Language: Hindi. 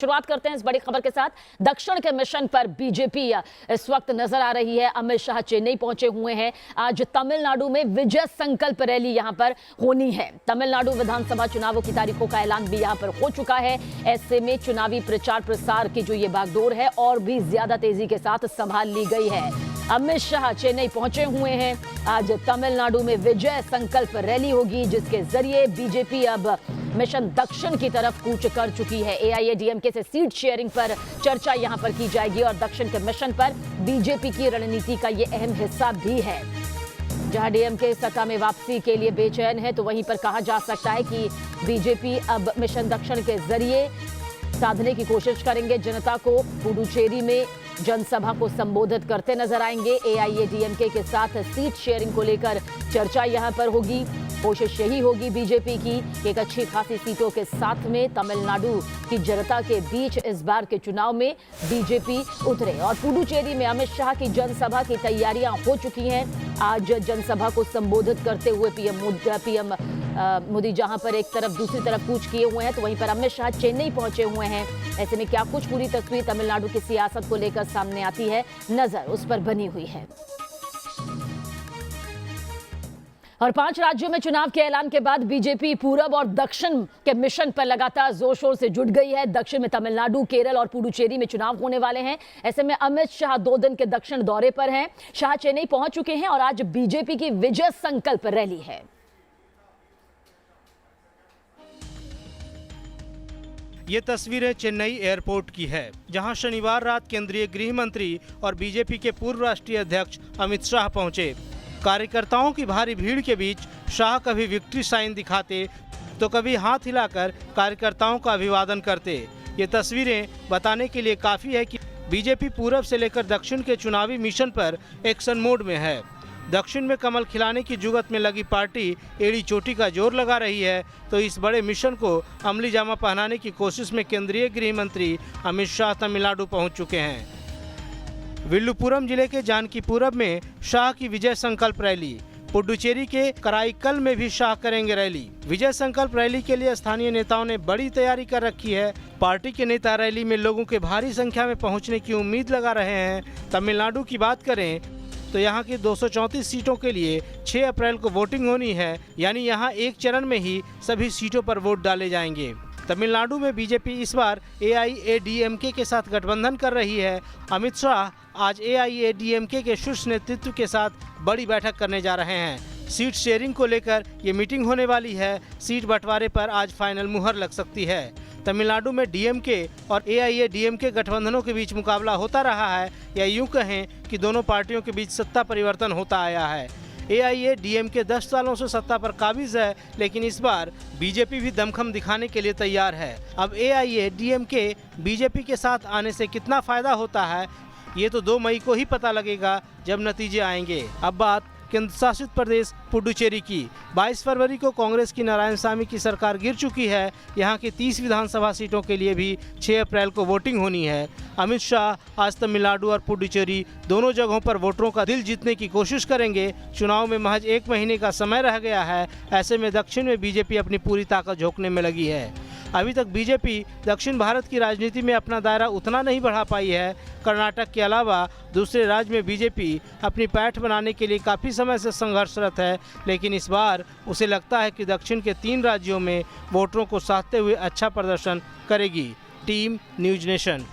शुरुआत करते हैं इस बड़ी खबर के साथ। दक्षिण के मिशन पर बीजेपी इस वक्त नजर आ रही है। अमित शाह चेन्नई पहुंचे हुए हैं। आज तमिलनाडु में विजय संकल्प रैली यहां पर होनी है। तमिलनाडु विधानसभा चुनावों की तारीखों का ऐलान भी यहां पर हो चुका है। ऐसे में चुनावी प्रचार प्रसार की जो ये बागडोर है और भी ज्यादा तेजी के साथ संभाल ली गई है। अमित शाह चेन्नई पहुंचे हुए हैं। आज तमिलनाडु में विजय संकल्प रैली होगी, जिसके जरिए बीजेपी अब मिशन दक्षिण की तरफ कूच कर चुकी है। एआईएडीएमके से सीट शेयरिंग पर चर्चा यहां पर की जाएगी और दक्षिण के मिशन पर बीजेपी की रणनीति का यह अहम हिस्सा भी है। जहां डीएमके सत्ता में वापसी के लिए बेचैन है, तो वहीं पर कहा जा सकता है कि बीजेपी अब मिशन दक्षिण के जरिए साधने की कोशिश करेंगे। जनता को पुडुचेरी में जनसभा को संबोधित करते नजर आएंगे। एआईएडीएमके के साथ सीट शेयरिंग को लेकर चर्चा यहां पर होगी। कोशिश यही होगी बीजेपी की कि एक अच्छी खासी सीटों के साथ में तमिलनाडु की जनता के बीच इस बार के चुनाव में बीजेपी उतरे। और पुडुचेरी में अमित शाह की जनसभा की तैयारियां हो चुकी हैं। आज जनसभा को संबोधित करते हुए पीएम मोदी जहां पर एक तरफ दूसरी तरफ कूच किए हुए हैं, तो वहीं पर अमित शाह चेन्नई पहुंचे हुए हैं। ऐसे में क्या कुछ पूरी तस्वीर तमिलनाडु की सियासत को लेकर सामने आती है, नजर उस पर बनी हुई है। और 5 राज्यों में चुनाव के ऐलान के बाद बीजेपी पूरब और दक्षिण के मिशन पर लगातार जोर शोर से जुट गई है। दक्षिण में तमिलनाडु, केरल और पुडुचेरी में चुनाव होने वाले हैं। ऐसे में अमित शाह 2 दिन के दक्षिण दौरे पर हैं। शाह चेन्नई पहुंच चुके हैं और आज बीजेपी की विजय संकल्प रैली है। ये तस्वीरें चेन्नई एयरपोर्ट की है, जहां शनिवार रात केंद्रीय गृह मंत्री और बीजेपी के पूर्व राष्ट्रीय अध्यक्ष अमित शाह पहुंचे। कार्यकर्ताओं की भारी भीड़ के बीच शाह कभी विक्ट्री साइन दिखाते तो कभी हाथ हिलाकर कार्यकर्ताओं का अभिवादन करते। ये तस्वीरें बताने के लिए काफ़ी है कि बीजेपी पूरब से लेकर दक्षिण के चुनावी मिशन पर एक्शन मोड में है। दक्षिण में कमल खिलाने की जुगत में लगी पार्टी एड़ी चोटी का जोर लगा रही है, तो इस बड़े मिशन को अमली जामा पहनाने की कोशिश में केंद्रीय गृह मंत्री अमित शाह तमिलनाडु पहुंच चुके हैं। विल्लुपुरम जिले के जानकीपुरम में शाह की विजय संकल्प रैली। पुडुचेरी के कराईकल में भी शाह करेंगे रैली। विजय संकल्प रैली के लिए स्थानीय नेताओं ने बड़ी तैयारी कर रखी है। पार्टी के नेता रैली में लोगों के भारी संख्या में पहुंचने की उम्मीद लगा रहे हैं। तमिलनाडु की बात करें तो यहाँ की 234 सीटों के लिए 6 अप्रैल को वोटिंग होनी है, यानी यहाँ एक चरण में ही सभी सीटों पर वोट डाले जाएंगे। तमिलनाडु में बीजेपी इस बार एआईएडीएमके के साथ गठबंधन कर रही है। अमित शाह आज एआईएडीएमके के शीर्ष नेतृत्व के साथ बड़ी बैठक करने जा रहे हैं। सीट शेयरिंग को लेकर ये मीटिंग होने वाली है। सीट बंटवारे पर आज फाइनल मुहर लग सकती है। तमिलनाडु में डीएमके और एआईएडीएमके गठबंधनों के बीच मुकाबला होता रहा है, या यूं कहें कि दोनों पार्टियों के बीच सत्ता परिवर्तन होता आया है। एआईएडीएमके 10 सालों से सत्ता पर काबिज है, लेकिन इस बार बीजेपी भी दमखम दिखाने के लिए तैयार है। अब एआईएडीएमके बीजेपी के साथ आने से कितना फायदा होता है, ये तो 2 मई को ही पता लगेगा, जब नतीजे आएंगे। अब बात केंद्र शासित प्रदेश पुडुचेरी की। 22 फरवरी को कांग्रेस की नारायणसामी की सरकार गिर चुकी है। यहाँ की 30 विधानसभा सीटों के लिए भी 6 अप्रैल को वोटिंग होनी है। अमित शाह आज तमिलनाडु और पुडुचेरी दोनों जगहों पर वोटरों का दिल जीतने की कोशिश करेंगे। चुनाव में महज 1 महीने का समय रह गया है। ऐसे में दक्षिण में बीजेपी अपनी पूरी ताकत झोंकने में लगी है। अभी तक बीजेपी दक्षिण भारत की राजनीति में अपना दायरा उतना नहीं बढ़ा पाई है। कर्नाटक के अलावा दूसरे राज्य में बीजेपी अपनी पैठ बनाने के लिए काफ़ी समय से संघर्षरत है, लेकिन इस बार उसे लगता है कि दक्षिण के 3 राज्यों में वोटरों को साधते हुए अच्छा प्रदर्शन करेगी। Team news nation.